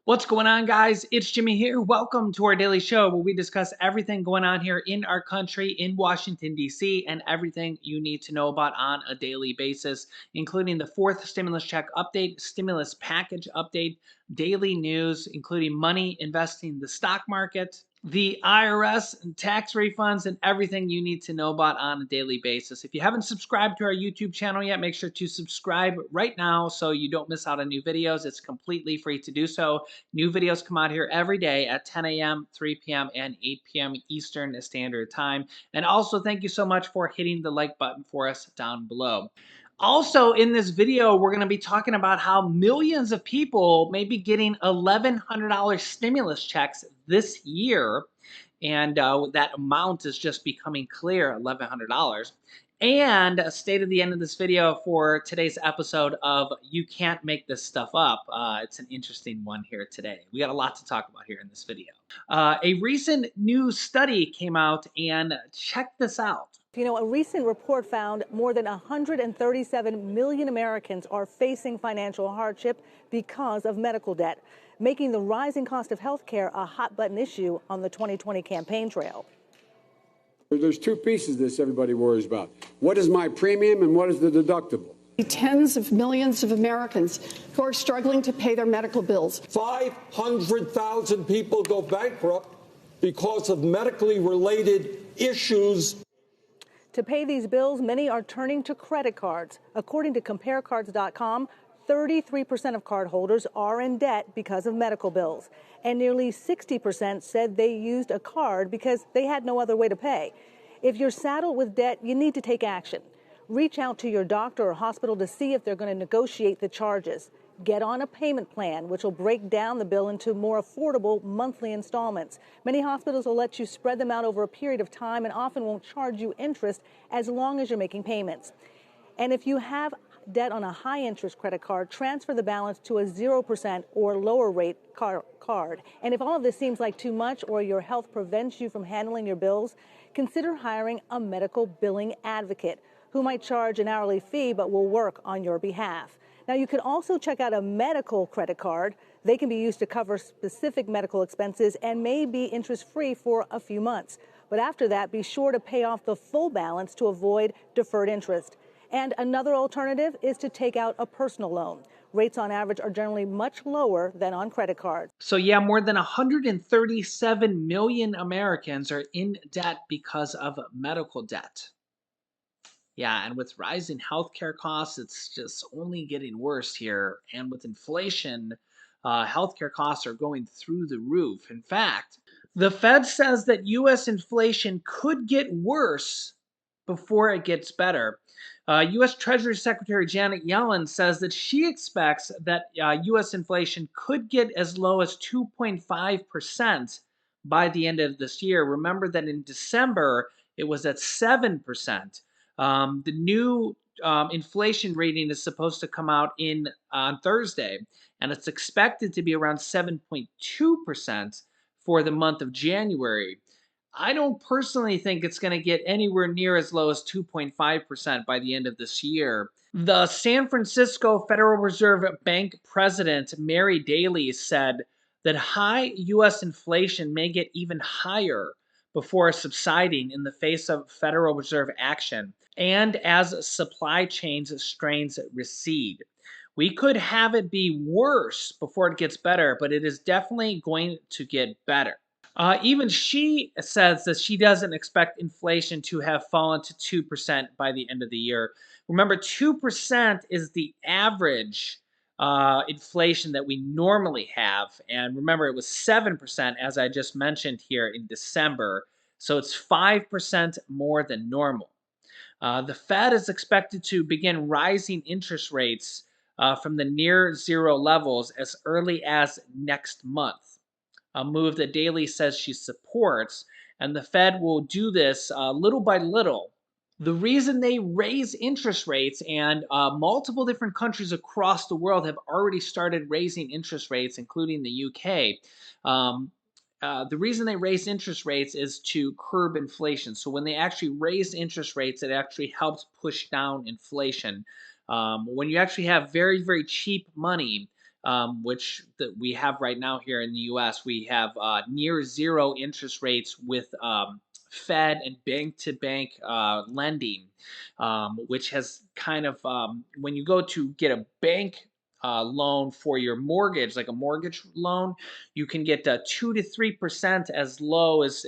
What's going on, guys? It's Jimmy here. Welcome to our daily show where we discuss everything going on here in our country, in Washington, D.C., and everything you need to know about on a daily basis, including the fourth stimulus check update, stimulus package update, daily news, including money investing the stock market, the IRS and tax refunds, and everything you need to know about on a daily basis. If you haven't subscribed to our YouTube channel yet, make sure to subscribe right now so you don't miss out on new videos. It's completely free to do so. New videos come out here every day at 10 a.m., 3 p.m., and 8 p.m. Eastern Standard Time. And also, thank you so much for hitting the like button for us down below. Also, in this video, we're going to be talking about how millions of people may be getting $1,100 stimulus checks this year. And that amount is just becoming clear, $1,100. And stay to the end of this video for today's episode of You Can't Make This Stuff Up. It's an interesting one here today. We got a lot to talk about here in this video. A recent new study came out, and check this out. You know, a recent report found more than 137 million Americans are facing financial hardship because of medical debt, making the rising cost of health care a hot-button issue on the 2020 campaign trail. There's two pieces of this everybody worries about. What is my premium and what is the deductible? Tens of millions of Americans who are struggling to pay their medical bills. 500,000 people go bankrupt because of medically related issues. To pay these bills, many are turning to credit cards. According to CompareCards.com, 33% of cardholders are in debt because of medical bills, and nearly 60% said they used a card because they had no other way to pay. If you're saddled with debt, you need to take action. Reach out to your doctor or hospital to see if they're going to negotiate the charges. Get on a payment plan, which will break down the bill into more affordable monthly installments. Many hospitals will let you spread them out over a period of time and often won't charge you interest as long as you're making payments. And if you have debt on a high-interest credit card, transfer the balance to a 0% or lower rate card. And if all of this seems like too much or your health prevents you from handling your bills, consider hiring a medical billing advocate who might charge an hourly fee but will work on your behalf. Now, you can also check out a medical credit card. They can be used to cover specific medical expenses and may be interest-free for a few months. But after that, be sure to pay off the full balance to avoid deferred interest. And another alternative is to take out a personal loan. Rates on average are generally much lower than on credit cards. So yeah, more than 137 million Americans are in debt because of medical debt. Yeah, and with rising healthcare costs, it's just only getting worse here. And with inflation, healthcare costs are going through the roof. In fact, the Fed says that U.S. inflation could get worse before it gets better. U.S. Treasury Secretary Janet Yellen says that she expects that U.S. inflation could get as low as 2.5% by the end of this year. Remember that in December, it was at 7%. The new inflation rating is supposed to come out on Thursday, and it's expected to be around 7.2% for the month of January. I don't personally think it's going to get anywhere near as low as 2.5% by the end of this year. The San Francisco Federal Reserve Bank president, Mary Daly, said that high U.S. inflation may get even higher before subsiding in the face of Federal Reserve action and as supply chains strains recede. We could have it be worse before it gets better, but it is definitely going to get better. Even she says that she doesn't expect inflation to have fallen to 2% by the end of the year. Remember, 2% is the average inflation that we normally have. And remember, it was 7%, as I just mentioned here in December. So it's 5% more than normal. The Fed is expected to begin rising interest rates from the near zero levels as early as next month. A move that Daly says she supports, and the Fed will do this little by little. The reason they raise interest rates, and multiple different countries across the world have already started raising interest rates, including the UK. The reason they raise interest rates is to curb inflation. So when they actually raise interest rates, it actually helps push down inflation. When you actually have very, very cheap money, which we have right now here in the U.S. We have near zero interest rates with Fed and bank-to-bank lending, which has kind of when you go to get a bank loan for your mortgage, like a mortgage loan, you can get 2 to 3% as low as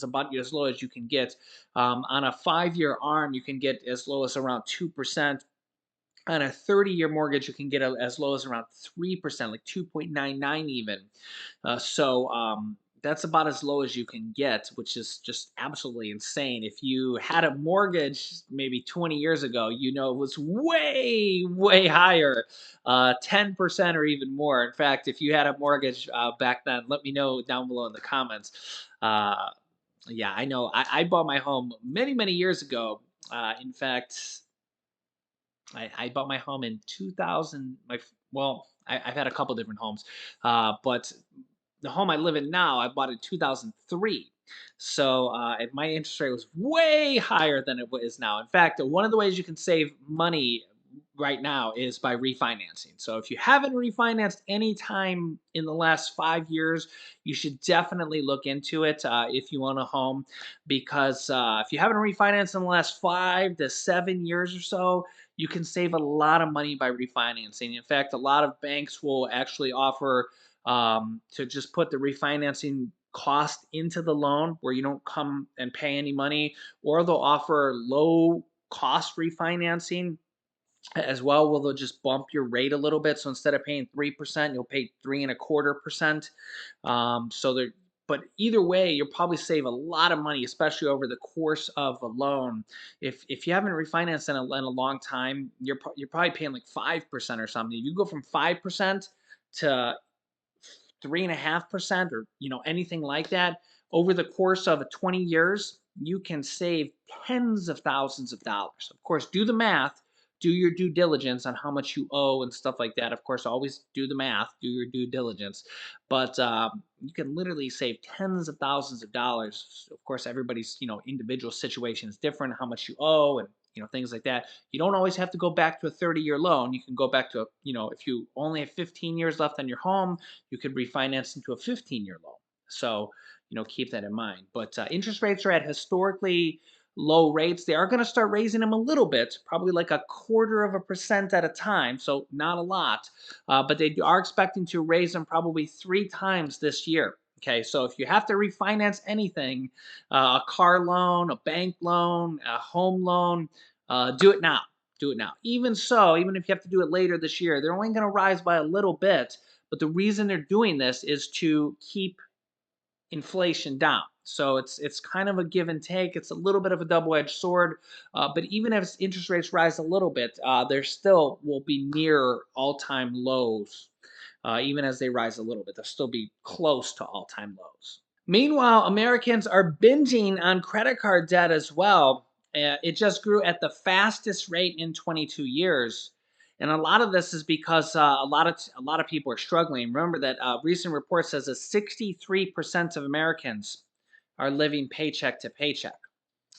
about as low as you can get. On a 5-year ARM, you can get as low as around 2%. On a 30-year mortgage, you can get as low as around 3%, like 2.99 even. So that's about as low as you can get, which is just absolutely insane. If you had a mortgage maybe 20 years ago, it was way, way higher, 10% or even more. In fact, if you had a mortgage back then, let me know down below in the comments. Yeah, I know. I bought my home many, many years ago. In fact, I bought my home in 2000. I've had a couple different homes, but the home I live in now, I bought in 2003. So and my interest rate was way higher than it is now. In fact, one of the ways you can save money right now is by refinancing. So if you haven't refinanced any time in the last 5 years, you should definitely look into it if you own a home, because if you haven't refinanced in the last 5 to 7 years or so, you can save a lot of money by refinancing. In fact, a lot of banks will actually offer to just put the refinancing cost into the loan where you don't come and pay any money, or they'll offer low cost refinancing as well, where they'll just bump your rate a little bit. So instead of paying 3%, you'll pay 3.25%. So there, but either way, you'll probably save a lot of money, especially over the course of a loan. If you haven't refinanced in a long time, you're probably paying like 5% or something. If you go from 5% to 3.5%, or anything like that, over the course of 20 years, you can save tens of thousands of dollars. Of course, do the math, do your due diligence on how much you owe and stuff like that. Of course, always do the math, do your due diligence. But you can literally save tens of thousands of dollars. Of course, everybody's individual situation is different, how much you owe, and things like that. You don't always have to go back to a 30-year loan. You can go back to if you only have 15 years left on your home, you could refinance into a 15-year loan. So, keep that in mind. But interest rates are at historically low rates. They are going to start raising them a little bit, probably like 0.25% at a time. So not a lot, but they are expecting to raise them probably 3 times this year. Okay, so if you have to refinance anything, a car loan, a bank loan, a home loan, do it now. Do it now. Even so, even if you have to do it later this year, they're only going to rise by a little bit. But the reason they're doing this is to keep inflation down. So it's kind of a give and take. It's a little bit of a double-edged sword. But even if interest rates rise a little bit, there still will be near all-time lows. Even as they rise a little bit, they'll still be close to all-time lows. Meanwhile, Americans are binging on credit card debt as well. It just grew at the fastest rate in 22 years. And a lot of this is because a lot of people are struggling. Remember that recent report says that 63% of Americans are living paycheck to paycheck,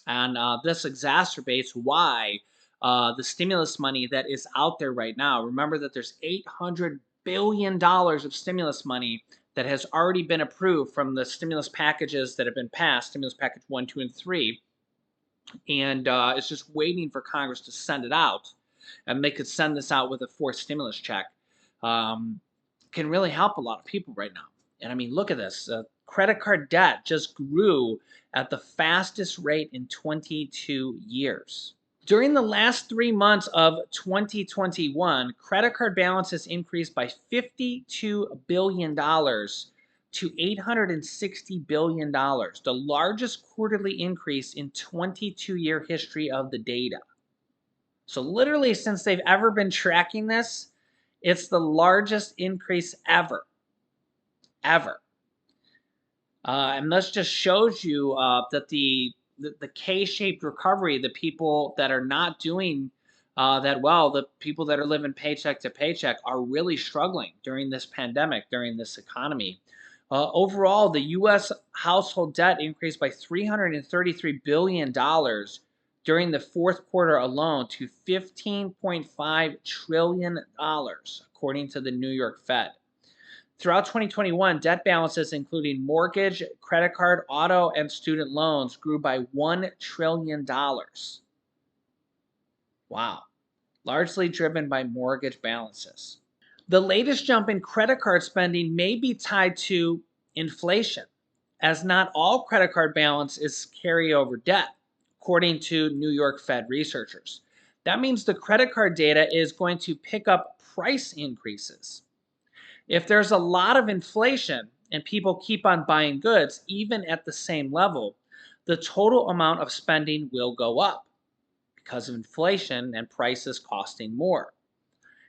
and this exacerbates why the stimulus money that is out there right now. Remember that there's $800 billion of stimulus money that has already been approved from the stimulus packages that have been passed, stimulus package 1, 2, and 3, and it's just waiting for Congress to send it out, and they could send this out with a fourth stimulus check. Can really help a lot of people right now. And I mean, look at this. Credit card debt just grew at the fastest rate in 22 years. During the last 3 months of 2021, credit card balances increased by $52 billion to $860 billion, the largest quarterly increase in 22-year history of the data. So literally since they've ever been tracking this, it's the largest increase ever. And this just shows you that the K-shaped recovery, the people that are not doing that well, the people that are living paycheck to paycheck, are really struggling during this pandemic, during this economy. Overall, the U.S. household debt increased by $333 billion during the fourth quarter alone to $15.5 trillion, according to the New York Fed. Throughout 2021, debt balances, including mortgage, credit card, auto, and student loans, grew by $1 trillion. Wow. Largely driven by mortgage balances. The latest jump in credit card spending may be tied to inflation, as not all credit card balance is carryover debt, according to New York Fed researchers. That means the credit card data is going to pick up price increases. If there's a lot of inflation and people keep on buying goods, even at the same level, the total amount of spending will go up because of inflation and prices costing more.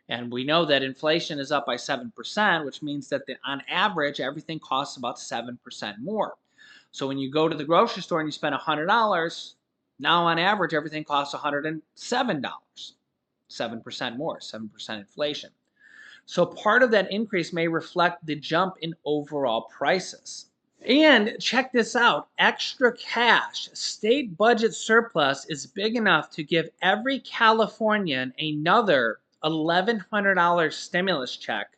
And we know that inflation is up by 7%, which means that on average, everything costs about 7% more. So when you go to the grocery store and you spend $100, now on average, everything costs $107. 7% more, 7% inflation. So part of that increase may reflect the jump in overall prices. And check this out, extra cash, state budget surplus is big enough to give every Californian another $1,100 stimulus check,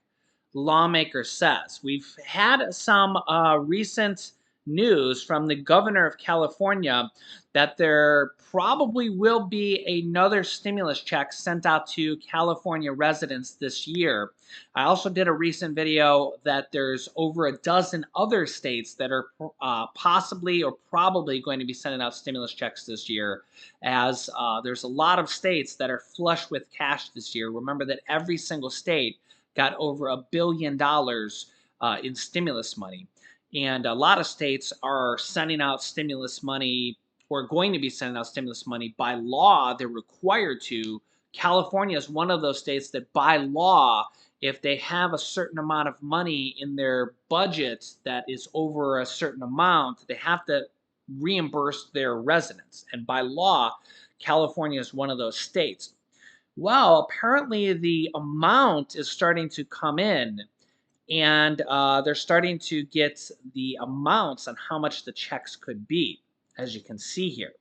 lawmaker says. We've had some recent news from the governor of California that there probably will be another stimulus check sent out to California residents this year. I also did a recent video that there's over a dozen other states that are possibly or probably going to be sending out stimulus checks this year, as there's a lot of states that are flush with cash this year. Remember that every single state got over $1 billion in stimulus money. And a lot of states are sending out stimulus money or going to be sending out stimulus money by law. They're required to. California is one of those states that by law, if they have a certain amount of money in their budget that is over a certain amount, they have to reimburse their residents. And by law, California is one of those states. Well, apparently the amount is starting to come in, and they're starting to get the amounts on how much the checks could be, as you can see here.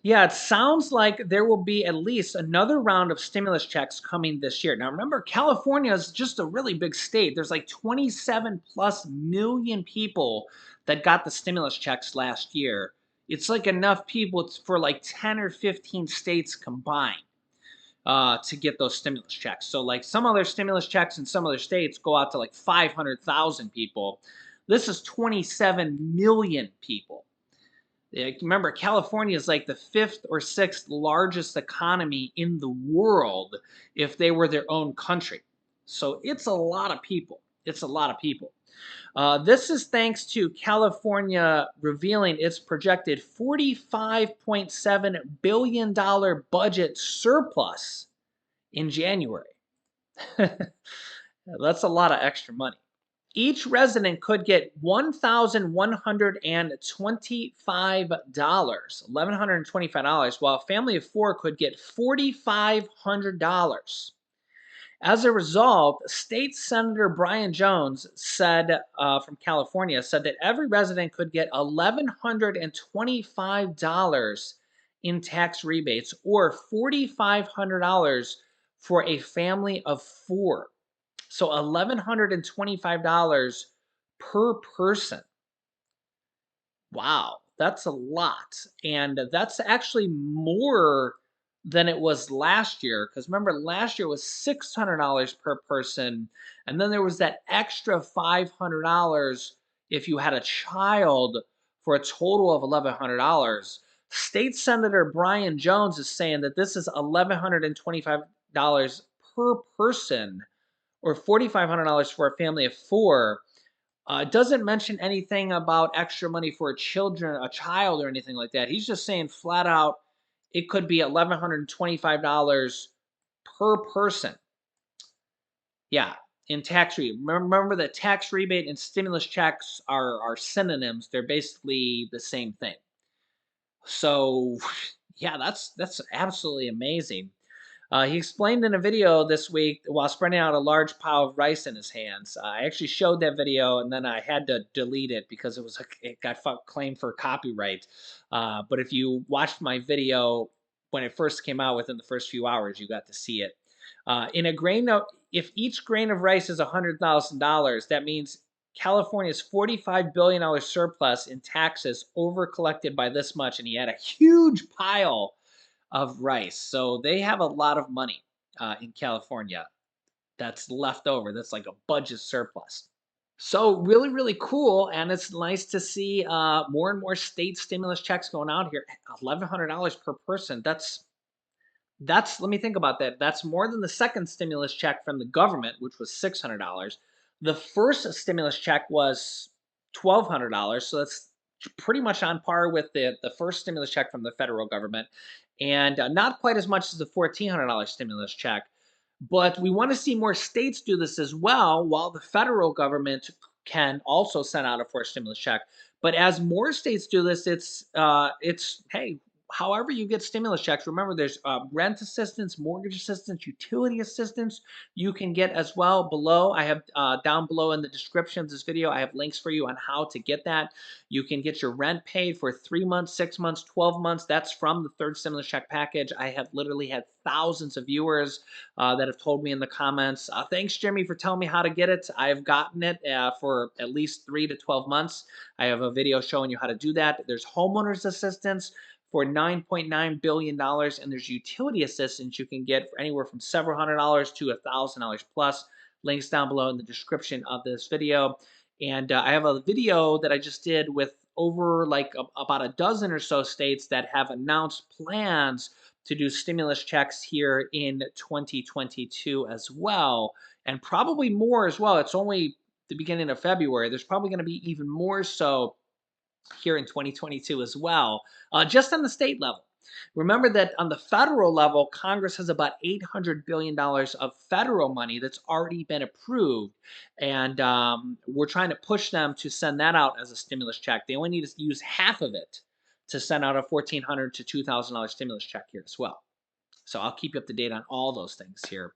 Yeah, it sounds like there will be at least another round of stimulus checks coming this year. Now, remember, California is just a really big state. There's like 27 plus million people that got the stimulus checks last year. It's like enough people for like 10 or 15 states combined to get those stimulus checks. So like some other stimulus checks in some other states go out to like 500,000 people. This is 27 million people. Remember, California is like the 5th or 6th largest economy in the world if they were their own country. So it's a lot of people. It's a lot of people. This is thanks to California revealing its projected $45.7 billion budget surplus in January. That's a lot of extra money. Each resident could get $1,125, while a family of 4 could get $4,500. As a result, State Senator Brian Jones said from California said that every resident could get $1,125 in tax rebates or $4,500 for a family of 4. So $1,125 per person. Wow, that's a lot. And that's actually more than it was last year. Because remember, last year was $600 per person. And then there was that extra $500 if you had a child for a total of $1,100. State Senator Brian Jones is saying that this is $1,125 per person or $4,500 for a family of 4. It doesn't mention anything about extra money for a child or anything like that. He's just saying flat out, it could be $1,125 per person. Yeah, in tax rebate. Remember that tax rebate and stimulus checks are synonyms. They're basically the same thing. So, yeah, that's absolutely amazing. He explained in a video this week while spreading out a large pile of rice in his hands. I actually showed that video and then I had to delete it because it got claimed for copyright. But if you watched my video when it first came out, within the first few hours, you got to see it. In a grain of, if each grain of rice is $100,000, that means California's $45 billion surplus in taxes over collected by this much, and he had a huge pile of rice. So they have a lot of money in California that's left over. That's like a budget surplus. So really, really cool, and it's nice to see more and more state stimulus checks going out here. $1,100 per person. That's let me think about that. That's more than the second stimulus check from the government, which was $600. The first stimulus check was $1,200, so that's pretty much on par with the first stimulus check from the federal government, and not quite as much as the $1,400 stimulus check. But we want to see more states do this as well, while the federal government can also send out a first stimulus check. But as more states do this, it's hey, however you get stimulus checks, remember there's rent assistance, mortgage assistance, utility assistance you can get as well. Below, I have down below in the description of this video, I have links for you on how to get that. You can get your rent paid for 3 months, 6 months, 12 months. That's from the third stimulus check package. I have literally had thousands of viewers that have told me in the comments, thanks, Jimmy, for telling me how to get it. I've gotten it for at least 3 to 12 months. I have a video showing you how to do that. There's homeowners assistance for $9.9 billion, and there's utility assistance you can get for anywhere from several $100s to $1,000 plus. Links down below in the description of this video. And I have a video that I just did with over like about a dozen or so states that have announced plans to do stimulus checks here in 2022 as well, and probably more as well. It's only the beginning of February. There's probably going to be even more so here in 2022 as well, just on the state level. Remember that on the federal level, Congress has about $800 billion of federal money that's already been approved. And we're trying to push them to send that out as a stimulus check. They only need to use half of it to send out a $1,400 to $2,000 stimulus check here as well. So I'll keep you up to date on all those things here,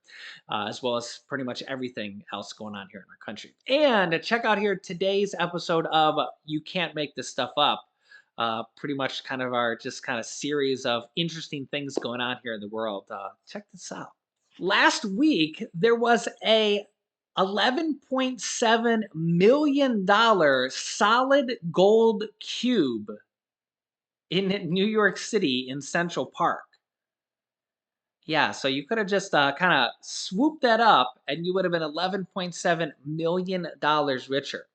as well as pretty much everything else going on here in our country. And check out here today's episode of You Can't Make This Stuff Up. Pretty much kind of our just kind of series of interesting things going on here in the world. Check this out. Last week, there was a $11.7 million solid gold cube in New York City in Central Park. Yeah, so you could have just kind of swooped that up and you would have been $11.7 million richer.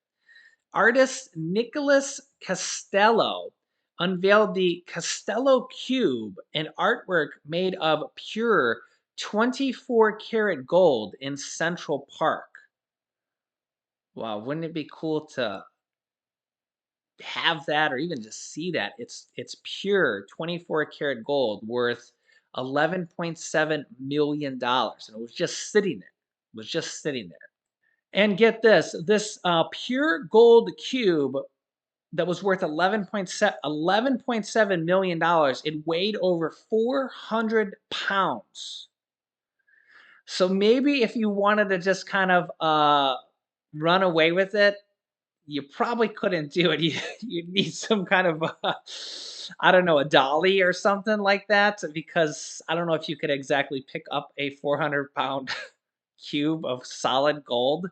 Artist Nicholas Costello unveiled the Costello Cube, an artwork made of pure 24 karat gold in Central Park. Wow, wouldn't it be cool to have that or even just see that? It's pure 24 karat gold worth $11.7 million. And it was just sitting there. It was just sitting there. And get this pure gold cube that was worth $11.7 million, it weighed over 400 pounds. So maybe if you wanted to just kind of run away with it, you probably couldn't do it. You need some kind of, I don't know, a dolly or something like that, because I don't know if you could exactly pick up a 400-pound cube of solid gold.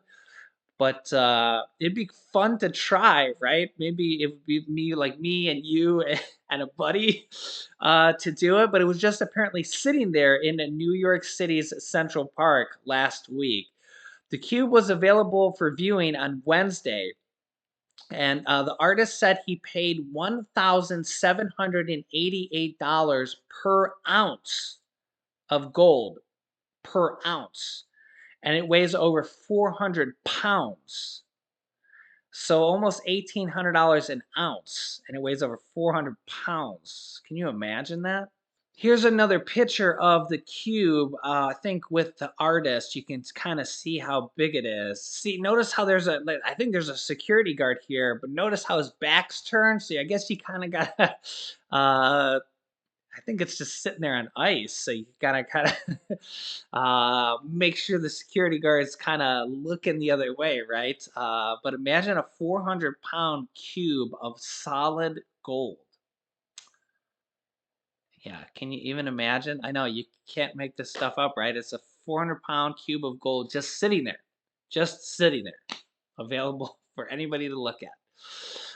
But it'd be fun to try, right? Maybe it would be me and you and a buddy to do it. But it was just apparently sitting there in New York City's Central Park last week. The cube was available for viewing on Wednesday. And the artist said he paid $1,788 per ounce of gold per ounce. And it weighs over 400 pounds. So almost $1,800 an ounce, and it weighs over 400 pounds. Can you imagine that? Here's another picture of the cube. I think with the artist, you can kind of see how big it is. See, notice how I think there's a security guard here, but notice how his back's turned. So I guess you kind of got, I think it's just sitting there on ice. So you gotta kind of make sure the security guard's kind of looking the other way, right? But imagine a 400-pound cube of solid gold. Yeah, can you even imagine? I know you can't make this stuff up, right? It's a 400-pound cube of gold just sitting there, available for anybody to look at.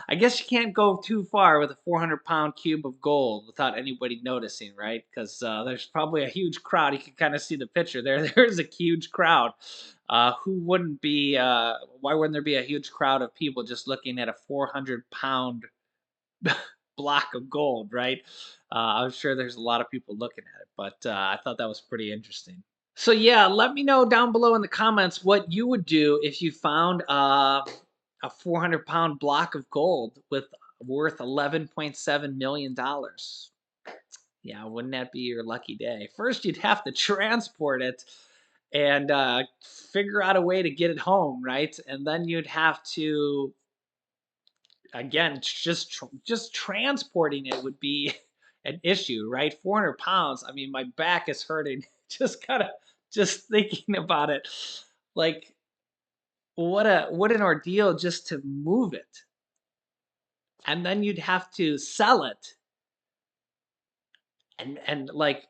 I guess you can't go too far with a 400-pound cube of gold without anybody noticing, right? Because there's probably a huge crowd. You can kind of see the picture there. There's a huge crowd. Who wouldn't be? Why wouldn't there be a huge crowd of people just looking at a 400-pound block of gold, right? I'm sure there's a lot of people looking at it, but I thought that was pretty interesting. So yeah, let me know down below in the comments what you would do if you found a 400-pound block of gold with worth $11.7 million. Yeah, wouldn't that be your lucky day? First, you'd have to transport it and figure out a way to get it home, right? And then you'd have to again, just transporting it would be an issue, right? 400 pounds. I mean, my back is hurting just kind of just thinking about it. Like, what an ordeal just to move it, and then you'd have to sell it, and like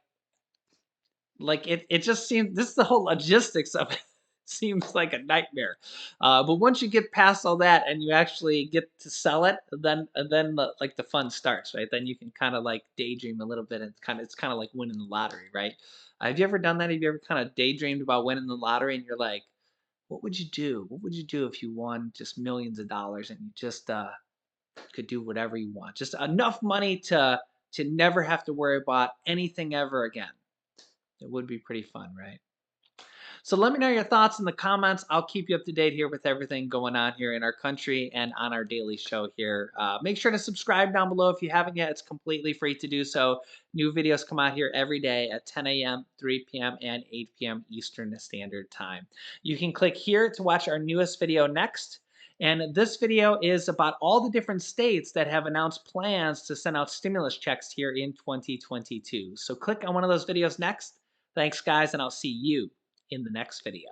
it just seems this is the whole logistics of it seems like a nightmare. But once you get past all that and you actually get to sell it, then like the fun starts, right? Then you can kind of like daydream a little bit, and it's kind of like winning the lottery, right? Have you ever done that? Have you ever kind of daydreamed about winning the lottery and you're like, what would you do? What would you do if you won just millions of dollars and you just could do whatever you want? Just enough money to never have to worry about anything ever again. It would be pretty fun, right? So let me know your thoughts in the comments. I'll keep you up to date here with everything going on here in our country and on our daily show here. Make sure to subscribe down below if you haven't yet. It's completely free to do so. New videos come out here every day at 10 a.m., 3 p.m., and 8 p.m. Eastern Standard Time. You can click here to watch our newest video next. And this video is about all the different states that have announced plans to send out stimulus checks here in 2022. So click on one of those videos next. Thanks, guys, and I'll see you in the next video.